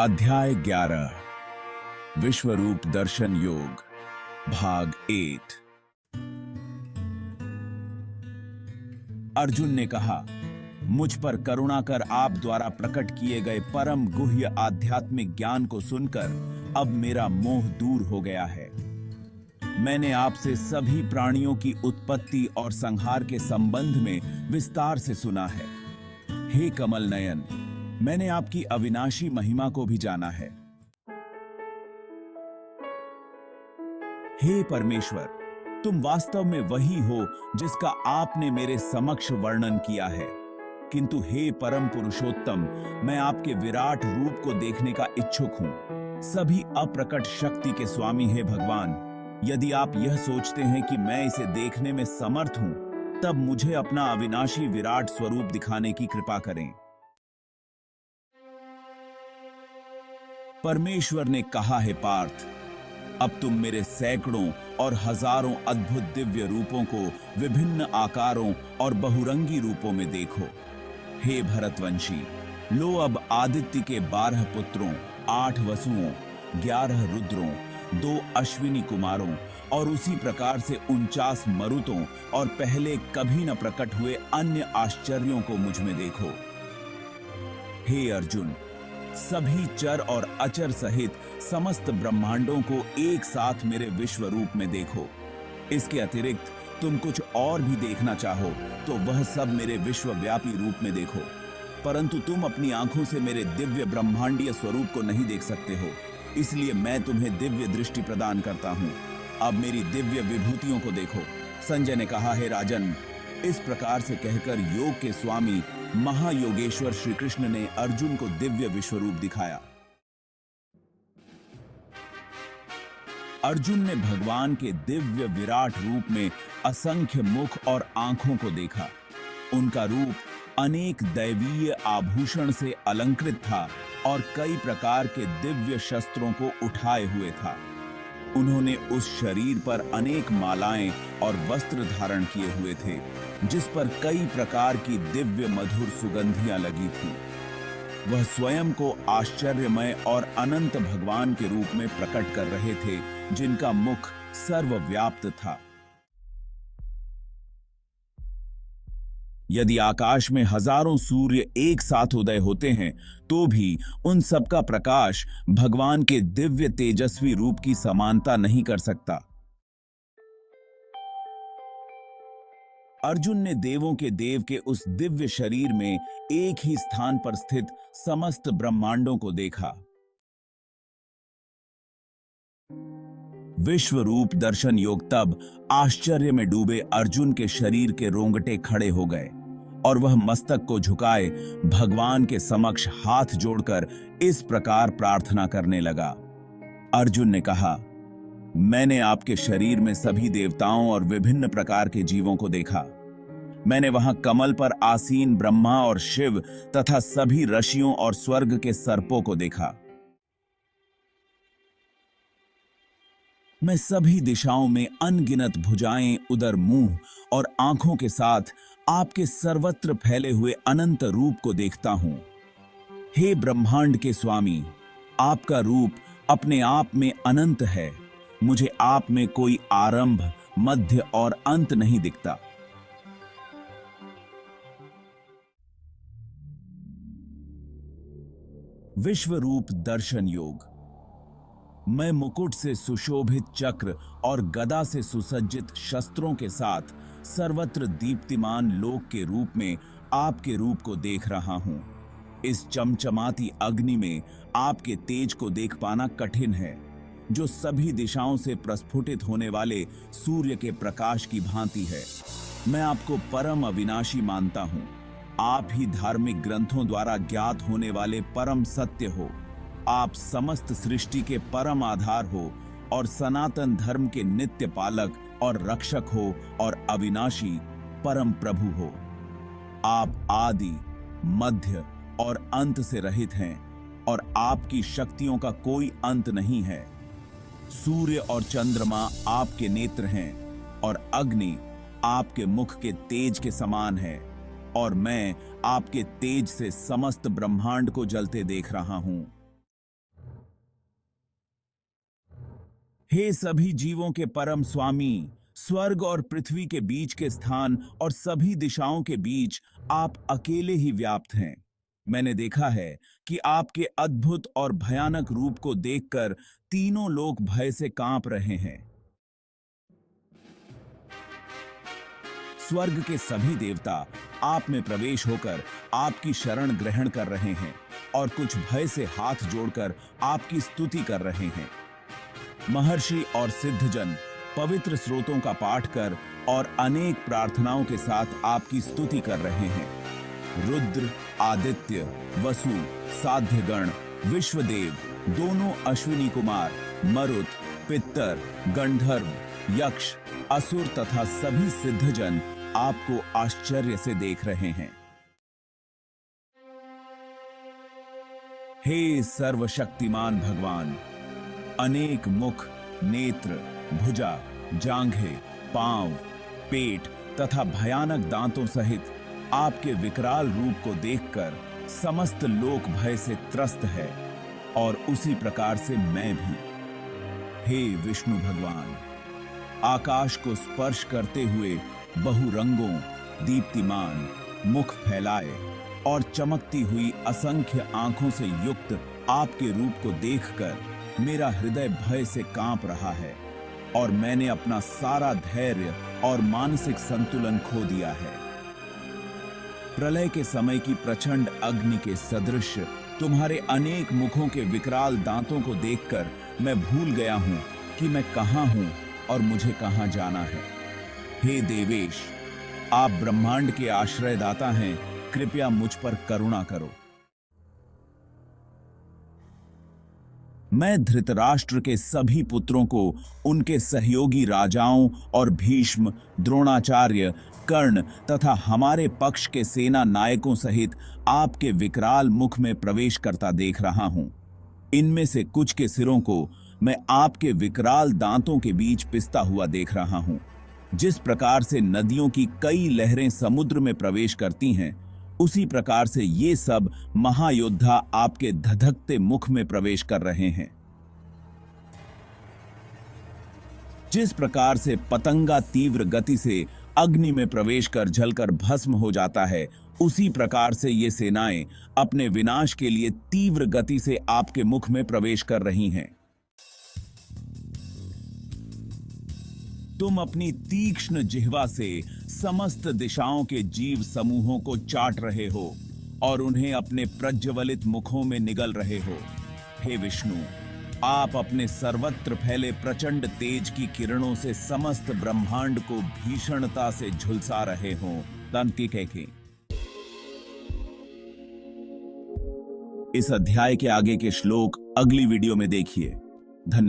अध्याय 11 विश्वरूप दर्शन योग भाग 8। अर्जुन ने कहा, मुझ पर करुणा कर आप द्वारा प्रकट किए गए परम गुह्य आध्यात्मिक ज्ञान को सुनकर अब मेरा मोह दूर हो गया है। मैंने आपसे सभी प्राणियों की उत्पत्ति और संहार के संबंध में विस्तार से सुना है। हे कमल नयन, मैंने आपकी अविनाशी महिमा को भी जाना है। हे परमेश्वर, तुम वास्तव में वही हो जिसका आपने मेरे समक्ष वर्णन किया है। किंतु हे परम पुरुषोत्तम, मैं आपके विराट रूप को देखने का इच्छुक हूं। सभी अप्रकट शक्ति के स्वामी हे भगवान, यदि आप यह सोचते हैं कि मैं इसे देखने में समर्थ हूं, तब मुझे अपना अविनाशी विराट स्वरूप दिखाने की कृपा करें। परमेश्वर ने कहा है, पार्थ, अब तुम मेरे सैकड़ों और हजारों अद्भुत दिव्य रूपों को विभिन्न आकारों और बहुरंगी रूपों में देखो। हे भरतवंशी, लो अब आदित्य के 12 पुत्रों, 8 वसुओं, 11 रुद्रों, 2 अश्विनी कुमारों और उसी प्रकार से 49 मरुतों और पहले कभी न प्रकट हुए अन्य आश्चर्यों को मुझ में देखो। हे अर्जुन, सभी चर और अचर सहित समस्त ब्रह्मांडों को एक साथ मेरे विश्व रूप में देखो। इसके अतिरिक्त तुम कुछ और भी देखना चाहो तो वह सब मेरे विश्वव्यापी रूप में देखो, परंतु तुम अपनी आंखों से मेरे दिव्य ब्रह्मांडीय स्वरूप को नहीं देख सकते हो, इसलिए मैं तुम्हें दिव्य दृष्टि प्रदान करता हूं। अब मेरी दिव्य विभूतियों को देखो। संजय ने कहा, हे राजन, इस प्रकार से कहकर योग के स्वामी महायोगेश्वर श्री कृष्ण ने अर्जुन को दिव्य विश्वरूप दिखाया। अर्जुन ने भगवान के दिव्य विराट रूप में असंख्य मुख और आंखों को देखा। उनका रूप अनेक दैवीय आभूषण से अलंकृत था और कई प्रकार के दिव्य शस्त्रों को उठाए हुए था। उन्होंने उस शरीर पर अनेक मालाएं और वस्त्र धारण किए हुए थे, जिस पर कई प्रकार की दिव्य मधुर सुगंधियां लगी थीं। वह स्वयं को आश्चर्यमय और अनंत भगवान के रूप में प्रकट कर रहे थे, जिनका मुख सर्वव्याप्त था। यदि आकाश में हजारों सूर्य एक साथ उदय होते हैं, तो भी उन सबका प्रकाश भगवान के दिव्य तेजस्वी रूप की समानता नहीं कर सकता। अर्जुन ने देवों के देव के उस दिव्य शरीर में एक ही स्थान पर स्थित समस्त ब्रह्मांडों को देखा। विश्व रूप दर्शन योग तब आश्चर्य में डूबे अर्जुन के शरीर के रोंगटे खड़े हो गए और वह मस्तक को झुकाए भगवान के समक्ष हाथ जोड़कर इस प्रकार प्रार्थना करने लगा। अर्जुन ने कहा, मैंने आपके शरीर में सभी देवताओं और विभिन्न प्रकार के जीवों को देखा। मैंने वहां कमल पर आसीन ब्रह्मा और शिव तथा सभी ऋषियों और स्वर्ग के सर्पों को देखा। मैं सभी दिशाओं में अनगिनत भुजाएं, उदर, मुंह और आंखों के साथ आपके सर्वत्र फैले हुए अनंत रूप को देखता हूं। हे ब्रह्मांड के स्वामी, आपका रूप अपने आप में अनंत है। मुझे आप में कोई आरंभ, मध्य और अंत नहीं दिखता। विश्व रूप दर्शन योग। मैं मुकुट से सुशोभित चक्र और गदा से सुसज्जित शस्त्रों के साथ सर्वत्र दीप्तिमान लोक के रूप में आपके रूप को देख रहा हूं। इस चमचमाती अग्नि में आपके तेज को देख पाना कठिन है, जो सभी दिशाओं से प्रस्फुटित होने वाले सूर्य के प्रकाश की भांति है। मैं आपको परम अविनाशी मानता हूं। आप ही धार्मिक ग्रंथों द्वारा ज्ञात होने वाले परम सत्य हो। आप समस्त सृष्टि के परम आधार हो और सनातन धर्म के नित्य पालक और रक्षक हो और अविनाशी परम प्रभु हो। आप आदि, मध्य और अंत से रहित हैं और आपकी शक्तियों का कोई अंत नहीं है। सूर्य और चंद्रमा आपके नेत्र हैं और अग्नि आपके मुख के तेज के समान है। और मैं आपके तेज से समस्त ब्रह्मांड को जलते देख रहा हूं। हे सभी जीवों के परम स्वामी, स्वर्ग और पृथ्वी के बीच के स्थान और सभी दिशाओं के बीच आप अकेले ही व्याप्त हैं। मैंने देखा है कि आपके अद्भुत और भयानक रूप को देखकर तीनों लोग भय से कांप रहे हैं। स्वर्ग के सभी देवता आप में प्रवेश होकर आपकी शरण ग्रहण कर रहे हैं और कुछ भय से हाथ जोड़कर आपकी स्तुति कर रहे हैं। महर्षि और सिद्धजन पवित्र स्रोतों का पाठ कर और अनेक प्रार्थनाओं के साथ आपकी स्तुति कर रहे हैं। रुद्र, आदित्य, वसु, साध्यगण, विश्वदेव, दोनों अश्विनी कुमार, मरुत, पित्तर, गंधर्व, यक्ष, असुर तथा सभी सिद्धजन आपको आश्चर्य से देख रहे हैं। हे सर्वशक्तिमान भगवान, अनेक मुख, नेत्र, भुजा, जांघें, पांव, पेट तथा भयानक दांतों सहित आपके विकराल रूप को देखकर समस्त लोक भय से त्रस्त है और उसी प्रकार से मैं भी। हे विष्णु भगवान, आकाश को स्पर्श करते हुए बहुरंगों, दीप्तिमान, मुख फैलाए और चमकती हुई असंख्य आंखों से युक्त आपके रूप को देखकर मेरा हृदय भय से कांप रहा है और मैंने अपना सारा धैर्य और मानसिक संतुलन खो दिया है। प्रलय के समय की प्रचंड अग्नि के सदृश तुम्हारे अनेक मुखों के विकराल दांतों को देखकर मैं भूल गया हूं कि मैं कहां हूं और मुझे कहां जाना है। हे देवेश, आप ब्रह्मांड के आश्रयदाता हैं, कृपया मुझ पर करुणा करो। मैं धृतराष्ट्र के सभी पुत्रों को उनके सहयोगी राजाओं और भीष्म, द्रोणाचार्य, कर्ण तथा हमारे पक्ष के सेना नायकों सहित आपके विकराल मुख में प्रवेश करता देख रहा हूं। इनमें से कुछ के सिरों को मैं आपके विकराल दांतों के बीच पिसता हुआ देख रहा हूं। जिस प्रकार से नदियों की कई लहरें समुद्र में प्रवेश करती हैं, उसी प्रकार से ये सब महायोद्धा आपके धधकते मुख में प्रवेश कर रहे हैं। जिस प्रकार से पतंगा तीव्र गति से अग्नि में प्रवेश कर जलकर भस्म हो जाता है, उसी प्रकार से ये सेनाएं अपने विनाश के लिए तीव्र गति से आपके मुख में प्रवेश कर रही हैं। तुम अपनी तीक्ष्ण जिह्वा से समस्त दिशाओं के जीव समूहों को चाट रहे हो और उन्हें अपने प्रज्वलित मुखों में निगल रहे हो। हे विष्णु, आप अपने सर्वत्र फैले प्रचंड तेज की किरणों से समस्त ब्रह्मांड को भीषणता से झुलसा रहे हो। के इस अध्याय के आगे के श्लोक अगली वीडियो में देखिए। धन्यवाद।